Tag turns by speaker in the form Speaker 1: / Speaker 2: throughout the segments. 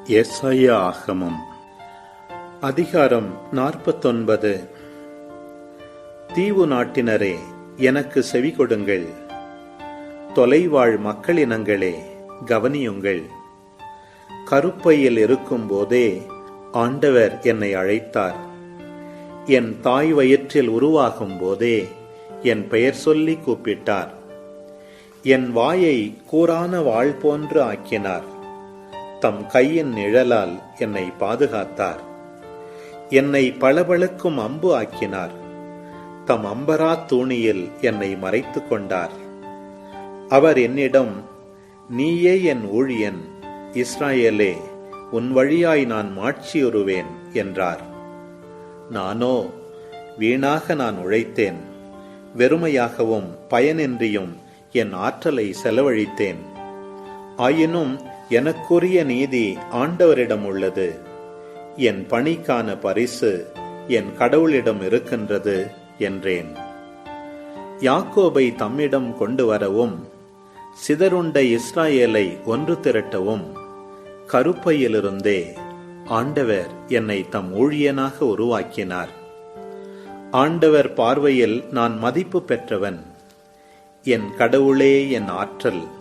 Speaker 1: எசாயா ஆகமம் அதிகாரம் 49. தீவு நாட்டினரே, எனக்கு செவி கொடுங்கள். தொலைவாழ் மக்களினங்களே, கவனியுங்கள். கருப்பையில் இருக்கும் போதே ஆண்டவர் என்னை அழைத்தார். என் தாய் வயிற்றில் உருவாகும் போதே என் பெயர் சொல்லி கூப்பிட்டார். என் வாயை கூரான வாள் போன்று ஆக்கினார். தம் கையின் நிழலால் என்னை பாதுகாத்தார். என்னை பளபளக்கும் அம்பு ஆக்கினார். தம் அம்பரா தூணியில் என்னை மறைத்துக் கொண்டார். அவர் என்னிடம், நீயே என் ஊழியன், இஸ்ராயேலே, உன் வழியாய் நான் மாட்சியுறுவேன் என்றார். நானோ, வீணாக நான் உழைத்தேன், வெறுமையாகவும் பயனின்றியும் என் ஆற்றலை செலவழித்தேன். ஆயினும் எனக்குரிய நீதி ஆண்டவரிடம் உள்ளது. என் பணிக்கான பரிசு என் கடவுளிடம் இருக்கின்றது என்றேன். யாக்கோபை தம்மிடம் கொண்டு வரவும், சிதறுண்ட இஸ்ராயேலை ஒன்று திரட்டவும் கருப்பையிலிருந்தே ஆண்டவர் என்னை தம் ஊழியனாக உருவாக்கினார். ஆண்டவர் பார்வையில் நான் மதிப்பு பெற்றவன். என் கடவுளே என் ஆற்றல்.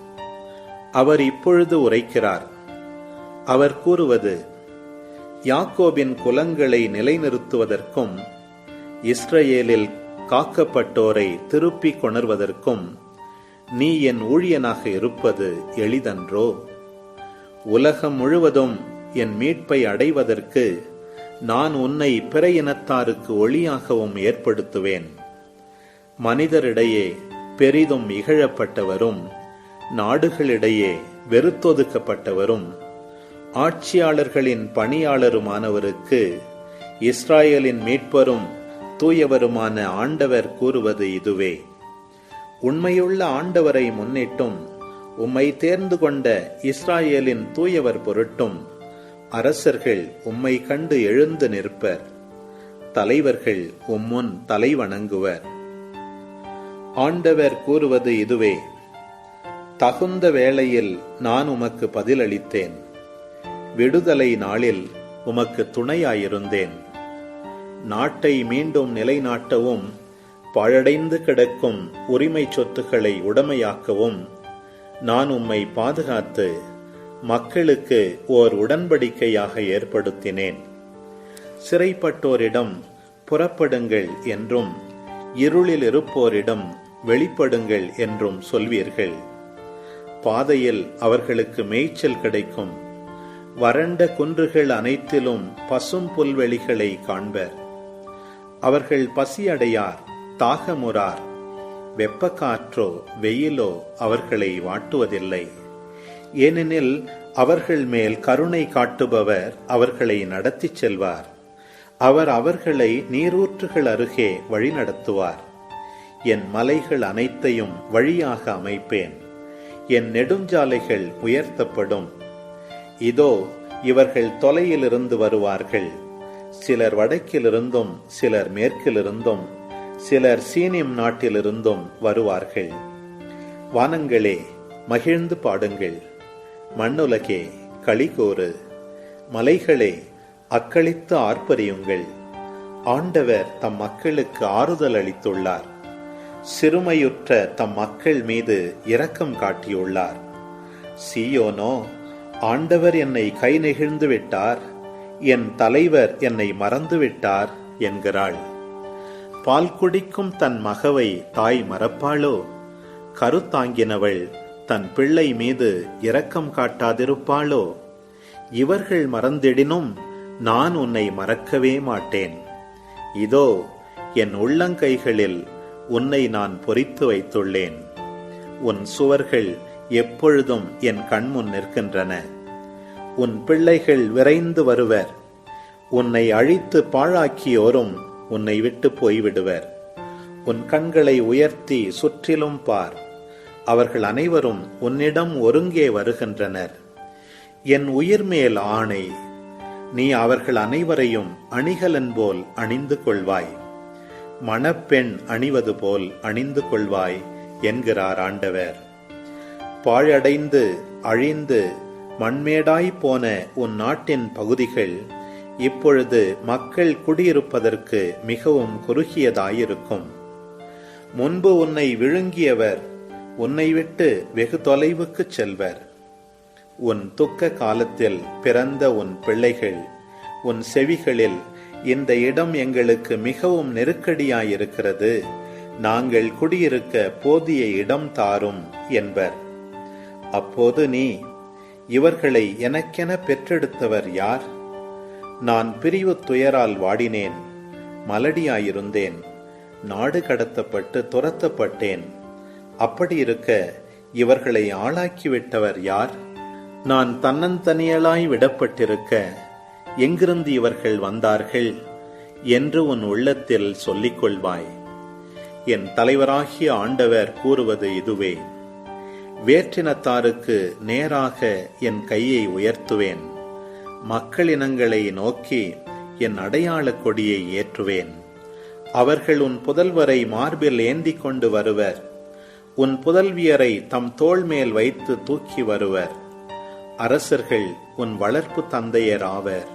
Speaker 1: அவர் இப்பொழுது உரைக்கிறார். அவர் கூறுவது, யாக்கோபின் குலங்களை நிலைநிறுத்துவதற்கும் இஸ்ரவேலில் காக்கப்பட்டோரை திருப்பி கொணர்வதற்கும் நீ என் ஊழியனாக இருப்பது எளிதன்றோ? உலகம் முழுவதும் என் மீட்பை அடைவதற்கு நான் உன்னை பிற இனத்தாருக்கு ஒளியாகவும் ஏற்படுத்துவேன். மனிதரிடையே பெரிதும் இகழப்பட்டவரும் நாடுகளிடையே வெறுத்தொதுக்கப்பட்டவரும் ஆட்சியாளர்களின் பணியாளருமானவருக்கு இஸ்ராயேலின் மீட்பரும் தூயவருமான ஆண்டவர் கூறுவது இதுவே. உண்மையுள்ள ஆண்டவரை முன்னிட்டும் உம்மை தேர்ந்து கொண்ட இஸ்ராயேலின் தூயவர் பொருட்டும் அரசர்கள் உம்மை கண்டு எழுந்து நிற்பர். தலைவர்கள் உம்முன் தலை வணங்குவர். ஆண்டவர் கூறுவது இதுவே. தகுந்த வேளையில் நான் உமக்கு பதிலளித்தேன். விடுதலை நாளில் உமக்கு துணையாயிருந்தேன். நாட்டை மீண்டும் நிலைநாட்டவும் பாழடைந்து கிடக்கும் உரிமை சொத்துக்களை உடைமையாக்கவும் நான் உம்மை பாதுகாத்து மக்களுக்கு ஓர் உடன்படிக்கையாக ஏற்படுத்தினேன். சிறைப்பட்டோரிடம் புறப்படுங்கள் என்றும் இருளில் இருப்போரிடம் வெளிப்படுங்கள் என்றும் சொல்வீர்கள். பாதையில் அவர்களுக்கு மேய்ச்சல் கிடைக்கும். வறண்ட குன்றுகள் அனைத்திலும் பசும் புல்வெளிகளை காண்பர். அவர்கள் பசியடையார், தாகமுறார். வெப்பக்காற்றோ வெயிலோ அவர்களை வாட்டுவதில்லை. ஏனெனில் அவர்கள் மேல் கருணை காட்டுபவர் அவர்களை நடத்திச் செல்வார். அவர் அவர்களை நீரூற்றுகள் அருகே வழிநடத்துவார். என் மலைகள் அனைத்தையும் வழியாக அமைப்பேன். என் நெடுஞ்சாலைகள் உயர்த்தப்படும். இதோ, இவர்கள் தொலையிலிருந்து வருவார்கள். சிலர் வடக்கிலிருந்தும் சிலர் மேற்கிலிருந்தும் சிலர் சீனிம் நாட்டிலிருந்தும் வருவார்கள். வானங்களே, மகிழ்ந்து பாடுங்கள். மண்ணுலகே, களிகூறு. மலைகளே, அக்களித்து ஆர்ப்பரியுங்கள். ஆண்டவர் தம் மக்களுக்கு ஆறுதல் அளித்துள்ளார். சிறுமையுற்ற தம் மக்கள் மீது இரக்கம் காட்டியுள்ளார். சீயோனோ, ஆண்டவர் என்னை கை நெகிழ்ந்து விட்டார், என் தலைவர் என்னை மறந்துவிட்டார் என்கிறாள். பால் குடிக்கும் தன் மகவை தாய் மறப்பாளோ? கருத்தாங்கினவள் தன் பிள்ளை மீது இரக்கம் காட்டாதிருப்பாளோ? இவர்கள் மறந்திடினும் நான் உன்னை மறக்கவே மாட்டேன். இதோ, என் உள்ளங்கைகளில் உன்னை நான் பொறித்து வைத்துள்ளேன். உன் சுவர்கள் எப்பொழுதும் என் கண்முன் நிற்கின்றன. உன் பிள்ளைகள் விரைந்து வருவர். உன்னை அழித்து பாழாக்கியோரும் உன்னை விட்டு போய்விடுவர். உன் கண்களை உயர்த்தி சுற்றிலும் பார். அவர்கள் அனைவரும் உன்னிடம் ஒருங்கே வருகின்றனர். என் உயிர் மேல் ஆணை, நீ அவர்கள் அனைவரையும் அணிகலன் போல் அணிந்து கொள்வாய். மணப்பெண் அணிவது போல் அணிந்து கொள்வாய் என்கிறார் ஆண்டவர். பாழடைந்து அழிந்து மண்மேடாய் போன உன் நாட்டின் பகுதிகள் இப்பொழுது மக்கள் குடியிருப்பதற்கு மிகவும் குறுகியதாயிருக்கும். முன்பு உன்னை விழுங்கியவர் உன்னை விட்டு வெகு தொலைவுக்குச் செல்வர். உன் துக்க காலத்தில் பிறந்த உன் பிள்ளைகள் உன் செவிகளில், இந்த இடம் எங்களுக்கு மிகவும் நெருக்கடியாயிருக்கிறது, நாங்கள் குடியிருக்க போதிய இடம் தாரும் என்பர். அப்போது நீ, இவர்களை எனக்கென பெற்றெடுத்தவர் யார்? நான் பிரிவு துயரால் வாடினேன், மலடியாயிருந்தேன், நாடு கடத்தப்பட்டு துரத்தப்பட்டேன். அப்படியிருக்க இவர்களை ஆளாக்கிவிட்டவர் யார்? நான் தன்னந்தனியலாய் விடப்பட்டிருக்க எங்கிருந்து இவர்கள் வந்தார்கள் என்று உன் உள்ளத்தில் சொல்லிக் கொள்வாய். என் தலைவராகிய ஆண்டவர் கூறுவது இதுவே: வேற்றினத்தாருக்கு நேராக என் கையை உயர்த்துவேன், மக்களினங்களை நோக்கி என் அடையாள கொடியை ஏற்றுவேன். அவர்கள் உன் புதல்வரை மார்பில் ஏந்தி கொண்டு வருவர், உன் புதல்வியரை தம் தோள் மேல் வைத்து தூக்கி வருவர். அரசர்கள் உன் வளர்ப்பு தந்தையர் ஆவர்,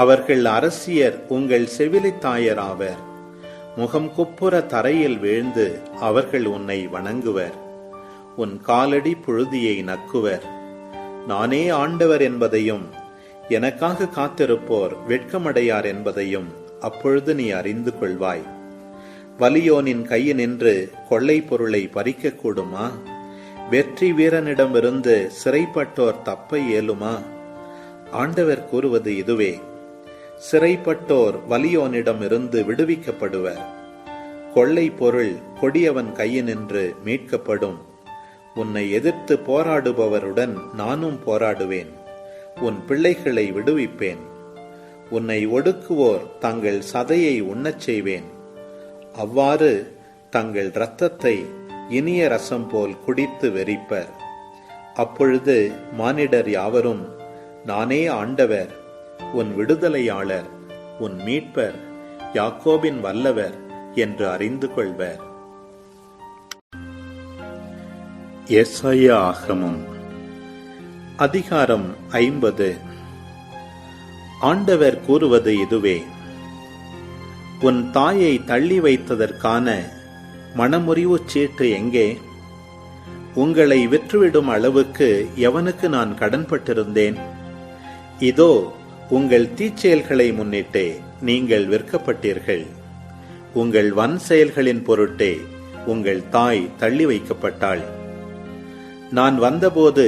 Speaker 1: அவர்கள் அரசியர் உங்கள் செவிலித்தாயர் ஆவர். முகம் குப்புற தரையில் வீழ்ந்து அவர்கள் உன்னை வணங்குவர், உன் காலடி புழுதியை நக்குவர். நானே ஆண்டவர் என்பதையும் எனக்காக காத்திருப்போர் வெட்கமடையார் என்பதையும் அப்பொழுது நீ அறிந்து கொள்வாய். வலியோனின் கையினின்று கொள்ளை பொருளை பறிக்க கூடுமா? வெற்றி வீரனிடமிருந்து சிறைப்பட்டோர் தப்ப இயலுமா? ஆண்டவர் கூறுவது இதுவே: சிறைப்பட்டோர் வலியோனிடமிருந்து விடுவிக்கப்படுவர், கொள்ளை பொருள் கொடியவன் கையினின்று மீட்கப்படும். உன்னை எதிர்த்து போராடுபவருடன் நானும் போராடுவேன், உன் பிள்ளைகளை விடுவிப்பேன். உன்னை ஒடுக்குவோர் தங்கள் சதையை உண்ணச் செய்வேன், அவ்வாறு தங்கள் இரத்தத்தை இனிய ரசம் போல் குடித்து வெறிப்பர். அப்பொழுது மானிடர் யாவரும், நானே ஆண்டவர், உன் விடுதலையாளர், உன் மீட்பர், யாக்கோபின் வல்லவர் என்று அறிந்து கொள்வர். எசாயா ஆகமம் அதிகாரம் 50. ஆண்டவர் கூறுவது இதுவே: உன் தாயை தள்ளி வைத்ததற்கான மனமுறிவுச் சீட்டு எங்கே? உங்களை விற்றுவிடும் அளவுக்கு எவனுக்கு நான் கடன்பட்டிருந்தேன்? இதோ, உங்கள் தீச்செயல்களை முன்னிட்டே நீங்கள் விற்கப்பட்டீர்கள். உங்கள் வன் செயல்களின் பொருட்டே உங்கள் தாய் தள்ளி வைக்கப்பட்டாள். நான் வந்தபோது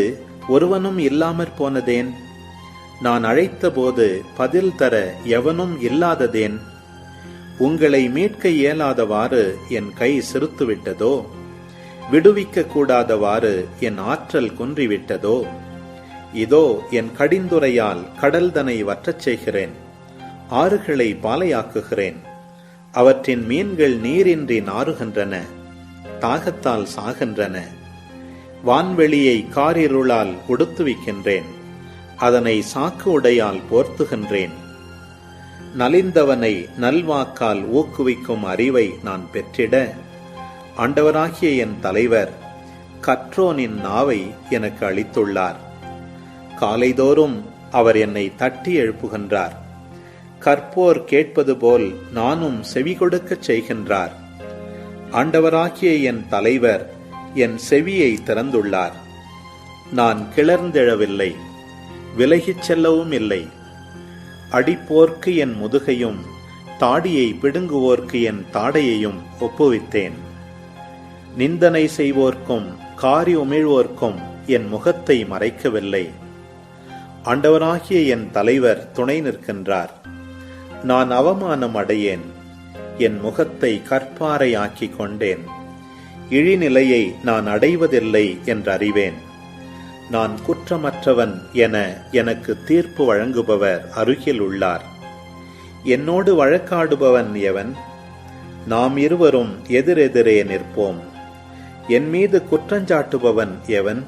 Speaker 1: ஒருவனும் இல்லாமற் போனதேன்? நான் அழைத்தபோது பதில் தர எவனும் இல்லாததேன்? உங்களை மீட்க இயலாதவாறு என் கை சிறுத்துவிட்டதோ? விடுவிக்க கூடாதவாறு என் ஆற்றல் குன்றிவிட்டதோ? இதோ, என் கடிந்துரையால் கடல்தனை வற்றச் செய்கிறேன், ஆறுகளை பாலையாக்குகிறேன். அவற்றின் மீன்கள் நீரின்றி நாறுகின்றன, தாகத்தால் சாகின்றன. வான்வெளியை காரிருளால் உடுத்துவிக்கின்றேன், அதனை சாக்கு உடையால் போர்த்துகின்றேன். நலிந்தவனை நல்வாக்கால் ஊக்குவிக்கும் அறிவை நான் பெற்றிட, ஆண்டவராகிய என் தலைவர் கற்றோனின் நாவை எனக்கு அளித்துள்ளார். காலைதோறும் அவர் என்னை தட்டி எழுப்புகின்றார், கற்போர் கேட்பது போல் நானும் செவி கொடுக்கச் செய்கின்றார். ஆண்டவராகிய என் தலைவர் என் செவியை திறந்துள்ளார். நான் கிளர்ந்தெழவில்லை, விலகிச் செல்லவும் இல்லை. அடிப்போர்க்கு என் முதுகையும் தாடியை பிடுங்குவோர்க்கு என் தாடையையும் ஒப்புவித்தேன். நிந்தனை செய்வோர்க்கும் காரி உமிழ்வோர்க்கும் என் முகத்தை மறைக்கவில்லை. ஆண்டவராகிய என் தலைவர் துணை நிற்கின்றார். நான் அவமானம் அடையேன், என் முகத்தை கற்பாறை ஆக்கிக் கொண்டேன். இழிநிலையை நான் அடைவதில்லை என்றறிவேன். நான் குற்றமற்றவன் என எனக்கு தீர்ப்பு வழங்குபவர் அருகில் உள்ளார். என்னோடு வழக்காடுபவன் எவன்? நாம் இருவரும் எதிரெதிரே நிற்போம். என் மீது குற்றஞ்சாட்டுபவன் எவன்?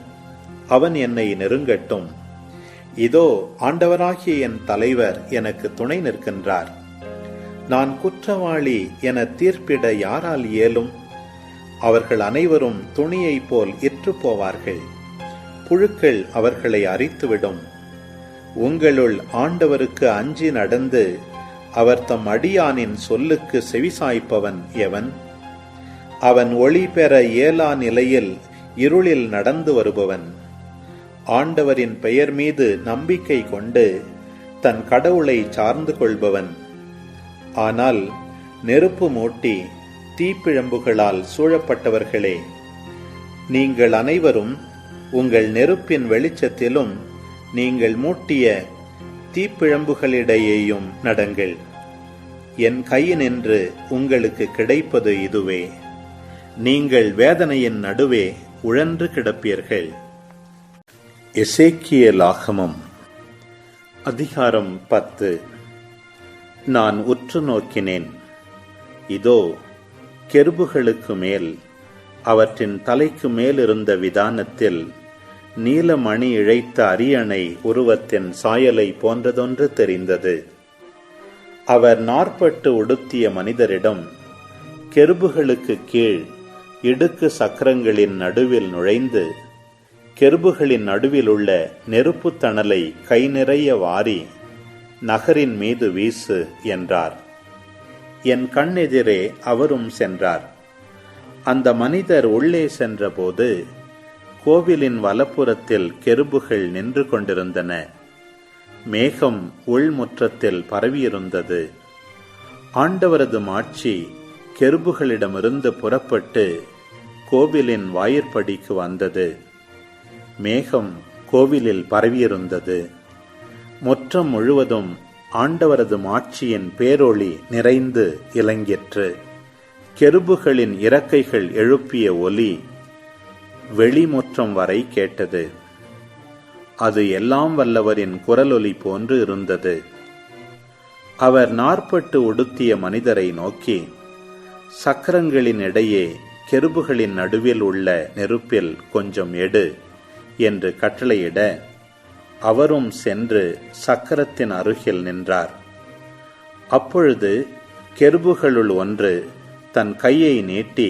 Speaker 1: அவன் என்னை நெருங்கட்டும். இதோ, ஆண்டவராகிய என் தலைவர் எனக்கு துணை நிற்கின்றார். நான் குற்றவாளி என தீர்ப்பிட யாரால் இயலும்? அவர்கள் அனைவரும் துணியைப் போல் இற்று போவார்கள். புழுக்கள் அவர்களை அரித்துவிடும். உங்களுள் ஆண்டவருக்கு அஞ்சி நடந்து அவர் தம் அடியானின் சொல்லுக்கு செவிசாய்ப்பவன் எவன்? அவன் ஒளி பெற இயலா நிலையில் இருளில் நடந்து வருபவன். ஆண்டவரின் பெயர் மீது நம்பிக்கை கொண்டு தன் கடவுளை சார்ந்து கொள்பவன். ஆனால் நெருப்பு மூட்டி தீப்பிழம்புகளால் சூழப்பட்டவர்களே, நீங்கள் அனைவரும் உங்கள் நெருப்பின் வெளிச்சத்திலும் நீங்கள் மூட்டிய தீப்பிழம்புகளிடையேயும் நடங்கள். என் கையினின்று உங்களுக்கு கிடைப்பது இதுவே. நீங்கள் வேதனையின் நடுவே உழன்று கிடப்பீர்கள். எசேக்கியேல் ஆகமம் அதிகாரம் 10. நான் உற்று நோக்கினேன், இதோ கெருபுகளுக்கு மேல் அவற்றின் தலைக்கு மேலிருந்த விதானத்தில் நீலமணி இழைத்த அரியணை உருவத்தின் சாயலை போன்றதொன்று தெரிந்தது. அவர் நாற்பட்டு உடுத்திய மனிதரிடம், கெருபுகளுக்கு கீழ் இடுக்கு சக்கரங்களின் நடுவில் நுழைந்து கெருபுகளின் நடுவில் உள்ள நெருப்பு தணலை கை நிறைய வாரி நகரின் மீது வீசு என்றார். என் கண்ணெதிரே அவரும் சென்றார். அந்த மனிதர் உள்ளே சென்றபோது கோவிலின் வலப்புறத்தில் கெருபுகள் நின்று கொண்டிருந்தன. மேகம் உள்முற்றத்தில் பரவியிருந்தது. ஆண்டவரது மாட்சி கெருபுகளிடமிருந்து புறப்பட்டு கோவிலின் வாயிற்படிக்கு வந்தது. மேகம் கோவிலில் பரவியிருந்தது. முற்றம் முழுவதும் ஆண்டவரது மாட்சியின் பேரொளி நிறைந்து இலங்கிற்று. கெருபுகளின் இறக்கைகள் எழுப்பிய ஒலி வெளிமுற்றம் வரை கேட்டது. அது எல்லாம் வல்லவரின் குரலொலி போன்று இருந்தது. அவர் நாற்பட்டு உடுத்திய மனிதரை நோக்கி, சக்கரங்களின் இடையே கெருபுகளின் நடுவில் உள்ள நெருப்பில் கொஞ்சம் எடு என்று கட்டளையிட, அவரும் சென்று சக்கரத்தின் அருகில் நின்றார். அப்பொழுது கெருபுகளுள் ஒன்று தன் கையை நீட்டி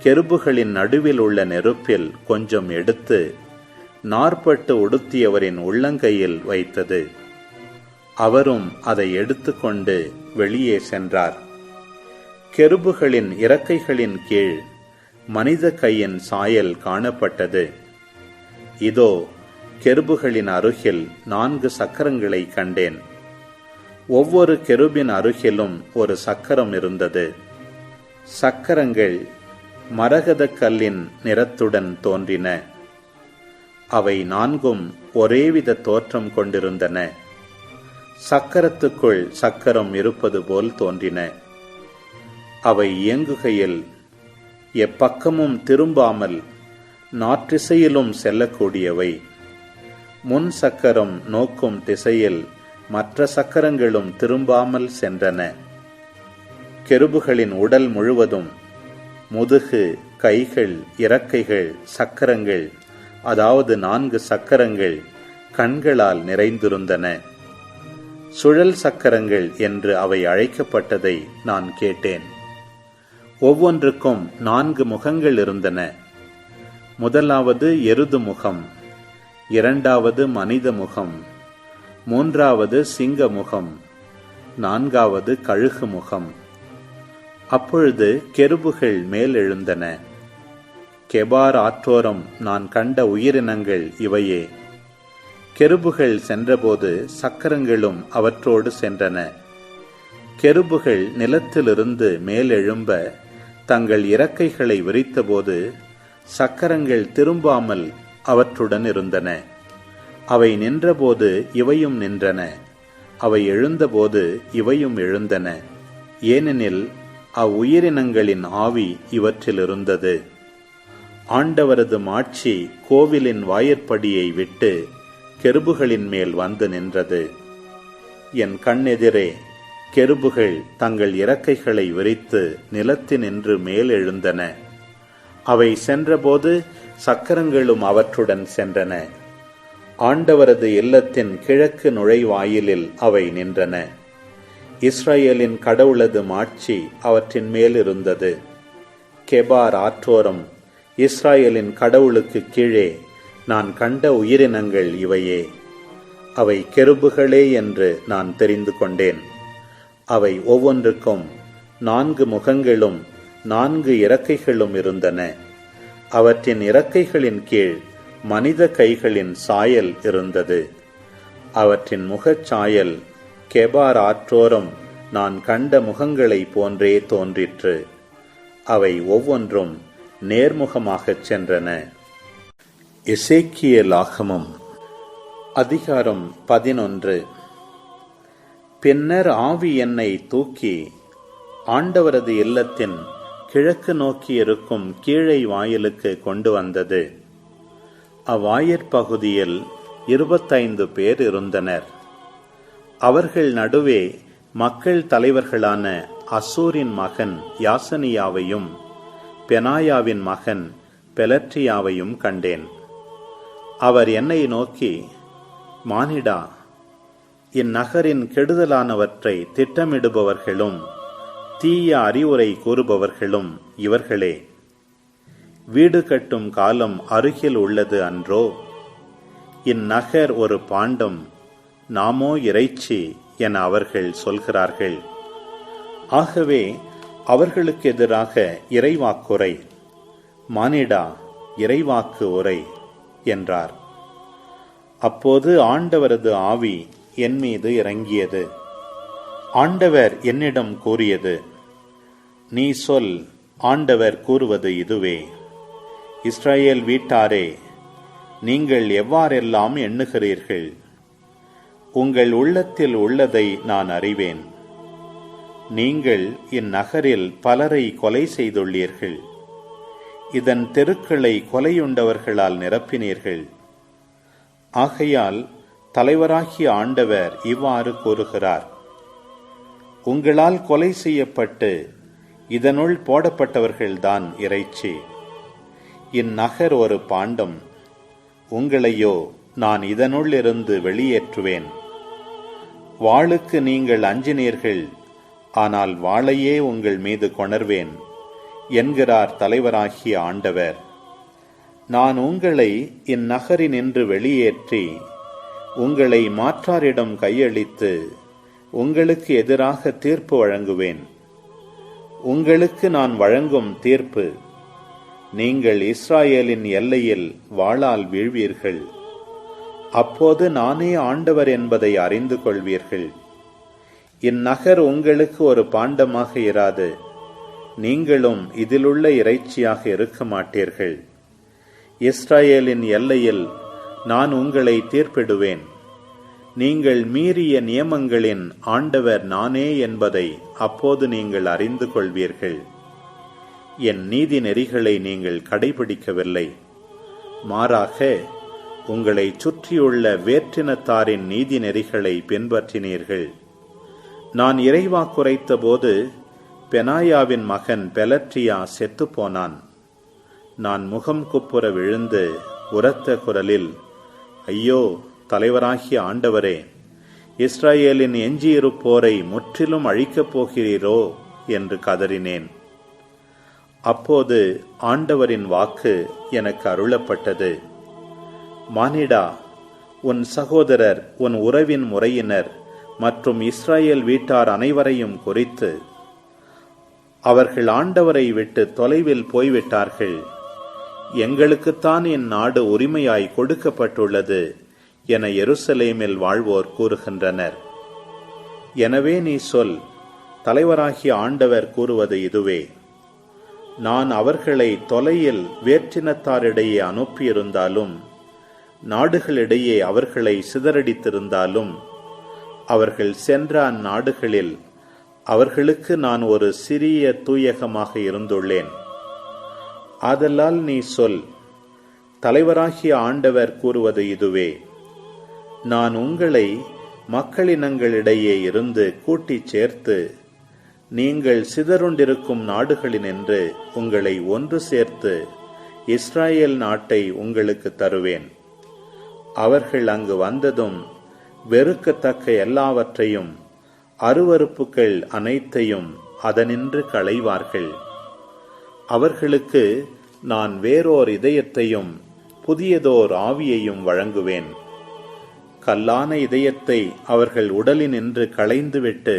Speaker 1: கெருபுகளின் நடுவில் உள்ள நெருப்பில் கொஞ்சம் எடுத்து நாற்பட்டு உடுத்தியவரின் உள்ளங்கையில் வைத்தது. அவரும் அதை எடுத்துக்கொண்டு வெளியே சென்றார். கெருபுகளின் இறக்கைகளின் கீழ் மனித கையின் சாயல் காணப்பட்டது. இதோ கெருபுகளின் அருகில் 4 சக்கரங்களை கண்டேன். ஒவ்வொரு கெருபின் அருகிலும் ஒரு சக்கரம் இருந்தது. சக்கரங்கள் மரகத கல்லின் நிறத்துடன் தோன்றின. அவை 4ம் ஒரேவித தோற்றம் கொண்டிருந்தன. சக்கரத்துக்குள் சக்கரம் இருப்பது போல் தோன்றின. அவை இயங்குகையில் எப்பக்கமும் திரும்பாமல் நாற்றிசையிலும் செல்லக்கூடியவை. முன் சக்கரம் நோக்கும் திசையில் மற்ற சக்கரங்களும் திரும்பாமல் சென்றன. கெருபுகளின் உடல் முழுவதும் முதுகு, கைகள், இறக்கைகள், சக்கரங்கள், அதாவது 4 சக்கரங்கள் கண்களால் நிறைந்திருந்தன. சுழல் சக்கரங்கள் என்று அவை அழைக்கப்பட்டதை நான் கேட்டேன். ஒவ்வொன்றுக்கும் 4 முகங்கள் இருந்தன. முதலாவது எருது முகம், இரண்டாவது மனித முகம், மூன்றாவது சிங்க முகம், 4வது கழுகு முகம். அப்பொழுது கெருபுகள் மேலெழுந்தன. கெபார் ஆற்றோரம் நான் கண்ட உயிரினங்கள் இவையே. கெருபுகள் சென்றபோது சக்கரங்களும் அவற்றோடு சென்றன. கெருபுகள் நிலத்திலிருந்து மேலெழும்ப தங்கள் இறக்கைகளை விரித்தபோது சக்கரங்கள் திரும்பாமல் அவற்றுடன் இருந்தன. அவை நின்றபோது இவையும் நின்றன. அவை எழுந்தபோது இவையும் எழுந்தன. ஏனெனில் அவ்வுயிரினங்களின் ஆவி இவற்றில் இருந்தது. ஆண்டவரது மாட்சி கோவிலின் வாயிற்படியை விட்டு கெருபுகளின் மேல் வந்து நின்றது. என் கண்ணெதிரே கெருபுகள் தங்கள் இறக்கைகளை விரித்து நிலத்தினின்று மேல் எழுந்தன. அவை சென்றபோது சக்கரங்களும் அவற்றுடன் சென்றன. ஆண்டவரது இல்லத்தின் கிழக்கு நுழைவாயிலில் அவை நின்றன. இஸ்ரவேலின் கடவுளது மாட்சி அவற்றின் மேல் இருந்தது. கெபார் ஆற்றோரம் இஸ்ரவேலின் கடவுளுக்கு கீழே நான் கண்ட உயிரினங்கள் இவையே. அவை கெருபுகளே என்று நான் தெரிந்து கொண்டேன். அவை ஒவ்வொன்றுக்கும் 4 முகங்களும் 4 இறக்கைகளும் இருந்தன. அவற்றின் இறக்கைகளின் கீழ் மனித கைகளின் சாயல் இருந்தது. அவற்றின் முகச்சாயல் கெபார் ஆற்றோரம் நான் கண்ட முகங்களை போன்றே தோன்றிற்று. அவை ஒவ்வொன்றும் நேர்முகமாகச் சென்றன. எசேக்கியேல் ஆகமம் அதிகாரம் 11. பின்னர் ஆவி என்னை தூக்கி ஆண்டவரது இல்லத்தின் கிழக்கு நோக்கி இருக்கும் கீழை வாயிலுக்கு கொண்டு வந்தது. அவ்வாயிற்பகுதியில் 25 பேர் இருந்தனர். அவர்கள் நடுவே மக்கள் தலைவர்களான அசூரின் மகன் யாசனியாவையும் பெனாயாவின் மகன் பெலற்றியாவையும் கண்டேன். அவர் என்னை நோக்கி, மானிடா, இந்நகரின் கெடுதலானவற்றை திட்டமிடுபவர்களும் தீய அறிவுரை கூறுபவர்களும் இவர்களே. வீடு கட்டும் காலம் அருகில் உள்ளது அன்றோ? இந்நகர் ஒரு பாண்டம், நாமோ இறைச்சி என அவர்கள் சொல்கிறார்கள். ஆகவே அவர்களுக்கு எதிராக இறைவாக்குரை, மானிடா, இறைவாக்கு உரை என்றார். அப்போது ஆண்டவரது ஆவி என் மீது இறங்கியது. ஆண்டவர் என்னிடம் கூறியது, நீ சொல், ஆண்டவர் கூறுவது இதுவே. இஸ்ரவேல் வீட்டாரே, நீங்கள் எவ்வாறெல்லாம் எண்ணுகிறீர்கள்? உங்கள் உள்ளத்தில் உள்ளதை நான் அறிவேன். நீங்கள் இந்நகரில் பலரை கொலை செய்துள்ளீர்கள். இதன் தெருக்களை கொலையுண்டவர்களால் நிரப்பினீர்கள். ஆகையால் தலைவராகிய ஆண்டவர் இவ்வாறு கூறுகிறார், உங்களால் கொலை செய்யப்பட்டு இதனுள் போடப்பட்டவர்கள்தான் இறைச்சி. இந்நகர் ஒரு பாண்டம், உங்களையோ நான் இதனுள் இருந்து வெளியேற்றுவேன். வாளுக்கு நீங்கள் அஞ்சினீர்கள், ஆனால் வாளையே உங்கள் மீது கொணர்வேன் என்கிறார் தலைவராகிய ஆண்டவர். நான் உங்களை இந்நகரினின்று வெளியேற்றி உங்களை மாற்றாரிடம் கையளித்து உங்களுக்கு எதிராக தீர்ப்பு வழங்குவேன். உங்களுக்கு நான் வழங்கும் தீர்ப்பு, நீங்கள் இஸ்ராயேலின் எல்லையில் வாளால் வீழ்வீர்கள். அப்போது நானே ஆண்டவர் என்பதை அறிந்து கொள்வீர்கள். இந்நகர் உங்களுக்கு ஒரு பாண்டமாக இராது, நீங்களும் இதிலுள்ள இறைச்சியாக இருக்க மாட்டீர்கள். இஸ்ராயேலின் எல்லையில் நான் உங்களை தீர்ப்பிடுவேன். நீங்கள் மீறிய நியமங்களின் ஆண்டவர் நானே என்பதை அப்போது நீங்கள் அறிந்து கொள்வீர்கள். என் நீதி நெறிகளை நீங்கள் கடைபிடிக்கவில்லை, மாறாக உங்களை சுற்றியுள்ள வேற்றினத்தாரின் நீதி நெறிகளை பின்பற்றினீர்கள். நான் இறைவாக்குரைத்த போது பெனாயாவின் மகன் பெலற்றியா செத்துப்போனான். நான் முகம் குப்புற விழுந்து உரத்த குரலில், ஐயோ தலைவராகிய ஆண்டவரே, இஸ்ரவேலின் எஞ்சியிருப்போரை முற்றிலும் அழிக்கப் போகிறீரோ என்று கதறினேன். அப்போது ஆண்டவரின் வாக்கு எனக்கு அருளப்பட்டது. மானிடா, உன் சகோதரர், உன் உறவின் முறையினர் மற்றும் இஸ்ரவேல் வீட்டார் அனைவரையும் குறித்து, அவர்கள் ஆண்டவரை விட்டு தொலைவில் போய்விட்டார்கள், எங்களுக்குத்தான் இந்நாடு உரிமையாய் கொடுக்கப்பட்டுள்ளது என எருசலேமில் வாழ்வோர் கூறுகின்றனர். எனவே நீ சொல், தலைவராகிய ஆண்டவர் கூறுவது இதுவே. நான் அவர்களை தொலையில் வேற்றினத்தாரிடையே அனுப்பியிருந்தாலும், நாடுகளிடையே அவர்களை சிதறடித்திருந்தாலும், அவர்கள் சென்ற அந்நாடுகளில் அவர்களுக்கு நான் ஒரு சிறிய தூயகமாக இருந்துள்ளேன். ஆதலால் நீ சொல், தலைவராகிய ஆண்டவர் கூறுவது இதுவே. நான் உங்களை மக்களினங்களிடையே இருந்து கூட்டிச் சேர்த்து நீங்கள் சிதறுண்டிருக்கும் நாடுகளினின்று உங்களை ஒன்று சேர்த்து இஸ்ரவேல் நாட்டை உங்களுக்கு தருவேன். அவர்கள் அங்கு வந்ததும் வெறுக்கத்தக்க எல்லாவற்றையும் அருவருப்புகள் அனைத்தையும் அதனின்று களைவார்கள். அவர்களுக்கு நான் வேறோர் இதயத்தையும் புதியதோர் ஆவியையும் வழங்குவேன். கல்லான இதயத்தை அவர்கள் உடலினின்று களைந்துவிட்டு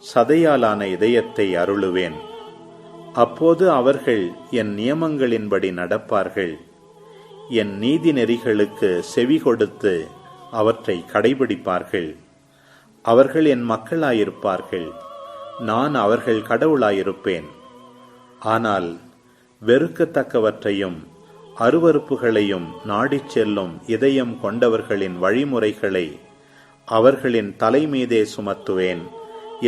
Speaker 1: சதையாலான இதயத்தை அருளுவேன். அப்போது அவர்கள் என் நியமங்களின்படி நடப்பார்கள். என் நீதி நெறிகளுக்கு செவி கொடுத்து அவற்றை கடைபிடிப்பார்கள். அவர்கள் என் மக்களாயிருப்பார்கள், நான் அவர்கள் கடவுளாயிருப்பேன். ஆனால் வெறுக்கத்தக்கவற்றையும் அருவருப்புகளையும் நாடிச் செல்லும் இதயம் கொண்டவர்களின் வழிமுறைகளை அவர்களின் தலைமீதே சுமத்துவேன்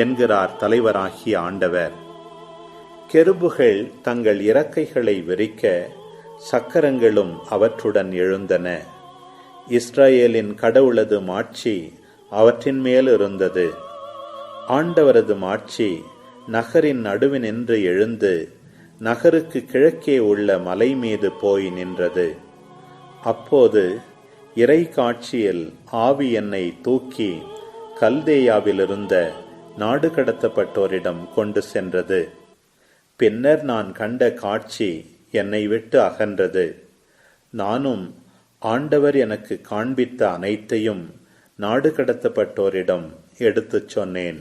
Speaker 1: என்கிறார் தலைவராகிய ஆண்டவர். கெருபுகள் தங்கள் இறக்கைகளை விரிக்க சக்கரங்களும் அவற்றுடன் எழுந்தன. இஸ்ரவேலின் கடவுளது மாட்சி அவற்றின் மேல் இருந்தது. ஆண்டவரது மாட்சி நகரின் நடுவினின்று எழுந்து நகருக்கு கிழக்கே உள்ள மலை மீது போய் நின்றது. அப்போது இறை காட்சியில் ஆவி என்னை தூக்கி கல்தேயாவிலிருந்த நாடு கடத்தப்பட்டோரிடம் கொண்டு சென்றது. பின்னர் நான் கண்ட காட்சி என்னை விட்டு அகன்றது. நானும் ஆண்டவர் எனக்கு காண்பித்த அனைத்தையும் நாடு கடத்தப்பட்டோரிடம் எடுத்துச் சொன்னேன்.